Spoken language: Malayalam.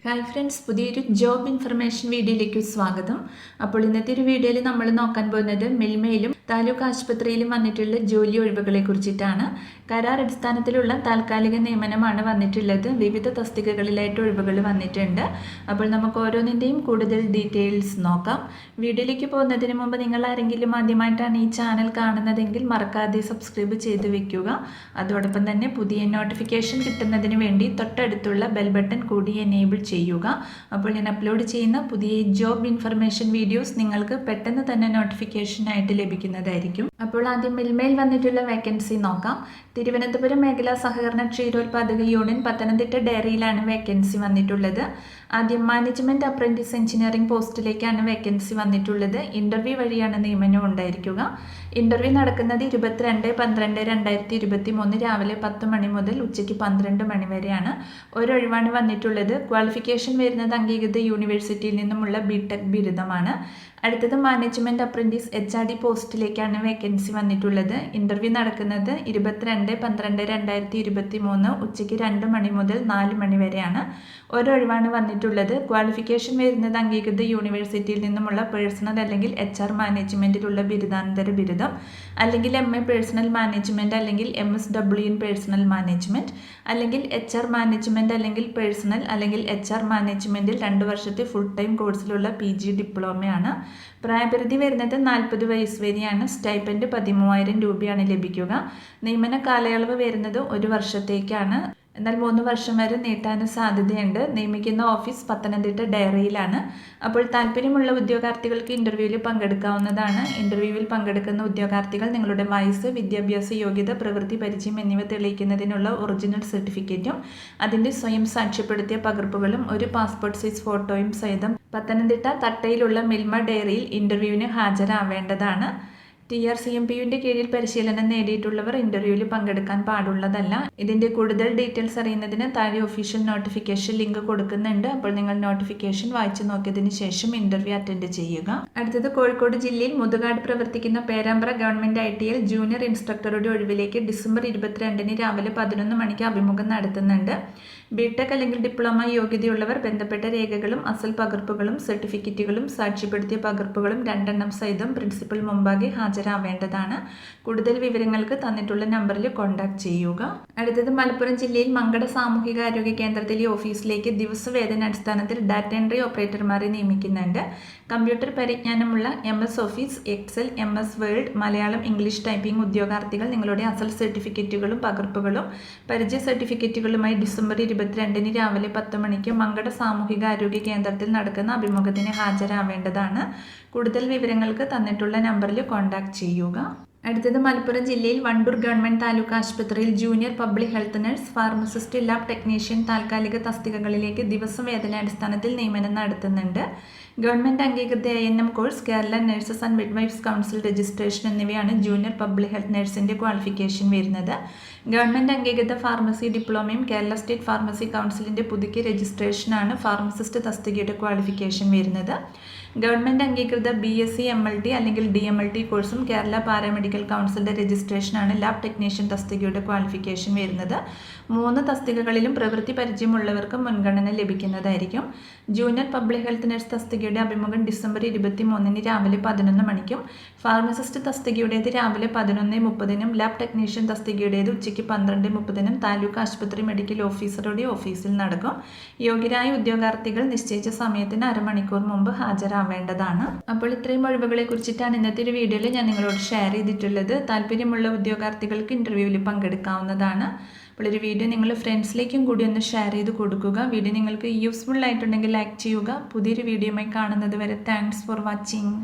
ഹായ് ഫ്രണ്ട്സ്, പുതിയൊരു ജോബ് ഇൻഫർമേഷൻ വീഡിയോയിലേക്ക് സ്വാഗതം. അപ്പോൾ ഇന്നത്തെ ഒരു വീഡിയോയിൽ നമ്മൾ നോക്കാൻ പോകുന്നത് മിൽമയിലും താലൂക്ക് ആശുപത്രിയിലും വന്നിട്ടുള്ള ജോലി ഒഴിവുകളെ കുറിച്ചിട്ടാണ്. കരാർ അടിസ്ഥാനത്തിലുള്ള താൽക്കാലിക നിയമനമാണ് വന്നിട്ടുള്ളത്. വിവിധ തസ്തികകളിലായിട്ട് ഒഴിവുകൾ വന്നിട്ടുണ്ട്. അപ്പോൾ നമുക്ക് ഓരോന്നിൻ്റെയും കൂടുതൽ ഡീറ്റെയിൽസ് നോക്കാം. വീഡിയോയിലേക്ക് പോകുന്നതിന് മുമ്പ് നിങ്ങൾ ആരെങ്കിലും ആദ്യമായിട്ടാണ് ഈ ചാനൽ കാണുന്നതെങ്കിൽ മറക്കാതെ സബ്സ്ക്രൈബ് ചെയ്ത് വെക്കുക. അതോടൊപ്പം തന്നെ പുതിയ നോട്ടിഫിക്കേഷൻ കിട്ടുന്നതിന് വേണ്ടി തൊട്ടടുത്തുള്ള ബെൽ ബട്ടൺ കൂടി എനേബിൾ ചെയ്യുക. അപ്പോൾ ഞാൻ അപ്ലോഡ് ചെയ്യുന്ന പുതിയ ജോബ് ഇൻഫർമേഷൻ വീഡിയോസ് നിങ്ങൾക്ക് പെട്ടെന്ന് തന്നെ നോട്ടിഫിക്കേഷനായിട്ട് ലഭിക്കുന്നതായിരിക്കും. അപ്പോൾ ആദ്യം മിൽമയിൽ വന്നിട്ടുള്ള വേക്കൻസി നോക്കാം. തിരുവനന്തപുരം മേഖലാ സഹകരണ ക്ഷീരോത്പാദക യൂണിയൻ പത്തനംതിട്ട ഡയറിയിലാണ് വേക്കൻസി വന്നിട്ടുള്ളത്. ആദ്യം മാനേജ്മെന്റ് അപ്രന്റീസ് എഞ്ചിനീയറിംഗ് പോസ്റ്റിലേക്കാണ് വേക്കൻസി വന്നിട്ടുള്ളത്. ഇന്റർവ്യൂ വഴിയാണ് നിയമനം ഉണ്ടായിരിക്കുക. ഇന്റർവ്യൂ നടക്കുന്നത് 22/12/2023 രാവിലെ 10 മണി മുതൽ ഉച്ചയ്ക്ക് 12 മണി വരെയാണ്. ഒരൊഴിവാണ് വന്നിട്ടുള്ളത്. ക്വാളിഫിക്കേഷൻ വരുന്നത് അംഗീകൃത യൂണിവേഴ്സിറ്റിയിൽ നിന്നുമുള്ള ബിടെക് ബിരുദമാണ്. അടുത്തത് മാനേജ്മെന്റ് അപ്രന്റീസ് HRD പോസ്റ്റിലേക്കാണ് വേക്കൻസി വന്നിട്ടുള്ളത്. ഇന്റർവ്യൂ നടക്കുന്നത് 22/12/2023 ഉച്ചയ്ക്ക് 2 മണി മുതൽ 4 മണി വരെയാണ്. ഒരൊഴിവാണ് വന്നിട്ടുള്ളത്. ക്വാളിഫിക്കേഷൻ വരുന്നത് അംഗീകൃത യൂണിവേഴ്സിറ്റിയിൽ നിന്നുമുള്ള പേഴ്സണൽ അല്ലെങ്കിൽ HR മാനേജ്മെന്റിലുള്ള ബിരുദാനന്തര ബിരുദം, അല്ലെങ്കിൽ MA പേഴ്സണൽ മാനേജ്മെന്റ് അല്ലെങ്കിൽ MSW ഇൻ പേഴ്സണൽ മാനേജ്മെന്റ്, അല്ലെങ്കിൽ HR മാനേജ്മെന്റ് അല്ലെങ്കിൽ പേഴ്സണൽ അല്ലെങ്കിൽ HR മാനേജ്മെന്റിൽ 2 വർഷത്തെ ഫുൾ ടൈം കോഴ്സിലുള്ള PG ഡിപ്ലോമയാണ്. പ്രായപരിധി വരുന്നത് 40 വയസ്സ് വരെയാണ്. സ്റ്റൈപ്പൻഡ് 13,000 രൂപയാണ് ലഭിക്കുക. നിയമന കാലയളവ് വരുന്നത് 1 വർഷത്തേക്കാണ്. എന്നാൽ 3 വർഷം വരെ നീട്ടാനും സാധ്യതയുണ്ട്. നിയമിക്കുന്ന ഓഫീസ് പത്തനംതിട്ട ഡയറിയിലാണ്. അപ്പോൾ താല്പര്യമുള്ള ഉദ്യോഗാർത്ഥികൾക്ക് ഇന്റർവ്യൂവിൽ പങ്കെടുക്കാവുന്നതാണ്. ഇന്റർവ്യൂവിൽ പങ്കെടുക്കുന്ന ഉദ്യോഗാർത്ഥികൾ നിങ്ങളുടെ വയസ്സ്, വിദ്യാഭ്യാസ യോഗ്യത, പ്രവൃത്തി പരിചയം എന്നിവ തെളിയിക്കുന്നതിനുള്ള ഒറിജിനൽ സർട്ടിഫിക്കറ്റും അതിൻ്റെ സ്വയം സാക്ഷ്യപ്പെടുത്തിയ പകർപ്പുകളും ഒരു പാസ്പോർട്ട് സൈസ് ഫോട്ടോയും സഹിതം പത്തനംതിട്ട തട്ടയിലുള്ള മിൽമ ഡയറിയിൽ ഇന്റർവ്യൂവിന് ഹാജരാവേണ്ടതാണ്. TRCMPയുടെ കീഴിൽ പരിശീലനം നേടിയിട്ടുള്ളവർ ഇന്റർവ്യൂവിൽ പങ്കെടുക്കാൻ പാടുള്ളതല്ല. ഇതിന്റെ കൂടുതൽ ഡീറ്റെയിൽസ് അറിയുന്നതിന് താഴെ ഒഫീഷ്യൽ നോട്ടിഫിക്കേഷൻ ലിങ്ക് കൊടുക്കുന്നുണ്ട്. അപ്പോൾ നിങ്ങൾ നോട്ടിഫിക്കേഷൻ വായിച്ചു നോക്കിയതിന് ശേഷം ഇന്റർവ്യൂ അറ്റൻഡ് ചെയ്യുക. അടുത്തത് കോഴിക്കോട് ജില്ലയിൽ മുതുകാട് പ്രവർത്തിക്കുന്ന പേരാമ്പ്ര ഗവൺമെന്റ് ITL ജൂനിയർ ഇൻസ്ട്രക്ടറുടെ ഒഴിവിലേക്ക് ഡിസംബർ 22-ന് രാവിലെ 11 മണിക്ക് അഭിമുഖം നടത്തുന്നുണ്ട്. ബിടെക് അല്ലെങ്കിൽ ഡിപ്ലോമ യോഗ്യതയുള്ളവർ ബന്ധപ്പെട്ട രേഖകളും അസൽ പകർപ്പുകളും സർട്ടിഫിക്കറ്റുകളും സാക്ഷ്യപ്പെടുത്തിയ പകർപ്പുകളും 2 എണ്ണം സഹിതം പ്രിൻസിപ്പൽ മുമ്പാകെ ഹാജരാവേണ്ടതാണ്. കൂടുതൽ വിവരങ്ങൾക്ക് തന്നിട്ടുള്ള നമ്പറിൽ കോൺടാക്ട് ചെയ്യുക. അടുത്തത് മലപ്പുറം ജില്ലയിൽ മങ്കട സാമൂഹികാരോഗ്യ കേന്ദ്രത്തിലെ ഓഫീസിലേക്ക് ദിവസവേതന അടിസ്ഥാനത്തിൽ ഡാറ്റ എൻട്രി ഓപ്പറേറ്റർമാരെ നിയമിക്കുന്നുണ്ട്. കമ്പ്യൂട്ടർ പരിജ്ഞാനമുള്ള MS office, Excel, MS Word, Malayalam, English typing ഉദ്യോഗാർത്ഥികൾ നിങ്ങളുടെ അസൽ സർട്ടിഫിക്കറ്റുകളും പകർപ്പുകളും പരിചയ സർട്ടിഫിക്കറ്റുകളുമായി ഡിസംബർ 22-ന് രാവിലെ 10 മണിക്ക് മങ്കട സാമൂഹികാരോഗ്യ കേന്ദ്രത്തിൽ നടക്കുന്ന അഭിമുഖത്തിന് ഹാജരാവേണ്ടതാണ്. കൂടുതൽ വിവരങ്ങൾക്ക് തന്നിട്ടുള്ള നമ്പറിൽ കോൺടാക്ട് ചെയ്യുക. അടുത്തത് മലപ്പുറം ജില്ലയിൽ വണ്ടൂർ ഗവൺമെന്റ് താലൂക്ക് ആശുപത്രിയിൽ junior public health nurse, pharmacist, lab technician താൽക്കാലിക തസ്തികകളിലേക്ക് ദിവസവേതനാടിസ്ഥാനത്തിൽ നിയമനം നടത്തുന്നുണ്ട്. ഗവൺമെന്റ് അംഗീകൃത ANM course, Kerala nurses and midwives council registration എന്നിവയാണ് ജൂനിയർ പബ്ലിക് ഹെൽത്ത് നഴ്സിന്റെ ക്വാളിഫിക്കേഷൻ വരുന്നത്. ഗവൺമെന്റ് അംഗീകൃത ഫാർമസി ഡിപ്ലോമയും കേരള സ്റ്റേറ്റ് ഫാർമസി കൗൺസിലിന്റെ പുതുക്കിയ രജിസ്ട്രേഷനാണ് ഫാർമസിസ്റ്റ് തസ്തികയുടെ ക്വാളിഫിക്കേഷൻ വരുന്നത്. ഗവൺമെന്റ് അംഗീകൃത BSc MLT അല്ലെങ്കിൽ DMLT കോഴ്സും കേരള പാരാമെഡിക്കൽ കൗൺസിലിന്റെ രജിസ്ട്രേഷനാണ് ലാബ് ടെക്നീഷ്യൻ തസ്തികയുടെ ക്വാളിഫിക്കേഷൻ വരുന്നത്. 3 തസ്തികകളിലും പ്രവൃത്തി പരിചയമുള്ളവർക്ക് മുൻഗണന ലഭിക്കുന്നതായിരിക്കും. ജൂനിയർ പബ്ലിക് ഹെൽത്ത് നഴ്സ് തസ്തികയുടെ അഭിമുഖം ഡിസംബർ 23-ന് രാവിലെ 11 മണിക്കും ഫാർമസിസ്റ്റ് തസ്തികയുടേത് രാവിലെ 11:30-നും ലാബ് ടെക്നീഷ്യൻ തസ്തികയുടേത് ഉച്ചയ്ക്ക് 12:30-നും താലൂക്ക് ആശുപത്രി മെഡിക്കൽ ഓഫീസറുടെ ഓഫീസിൽ നടക്കും. യോഗ്യരായ ഉദ്യോഗാർത്ഥികൾ നിശ്ചയിച്ച സമയത്തിന് അരമണിക്കൂർ മുമ്പ് ഹാജരാവേണ്ടതാണ്. അപ്പോൾ ഇത്രയും ഒഴിവുകളെ കുറിച്ചിട്ടാണ് ഇന്നത്തെ ഒരു വീഡിയോയിൽ ഞാൻ നിങ്ങളോട് ഷെയർ ചെയ്തിട്ടുള്ളത്. താല്പര്യമുള്ള ഉദ്യോഗാർത്ഥികൾക്ക് ഇന്റർവ്യൂവിൽ പങ്കെടുക്കാവുന്നതാണ്. അപ്പോൾ ഒരു വീഡിയോ നിങ്ങൾ ഫ്രണ്ട്സിലേക്കും കൂടി ഒന്ന് ഷെയർ ചെയ്ത് കൊടുക്കുക. വീഡിയോ നിങ്ങൾക്ക് യൂസ്ഫുൾ ആയിട്ടുണ്ടെങ്കിൽ ലൈക്ക് ചെയ്യുക. പുതിയൊരു വീഡിയോയുമായി കാണുന്നത് വരെ താങ്ക്സ് ഫോർ വാച്ചിങ്.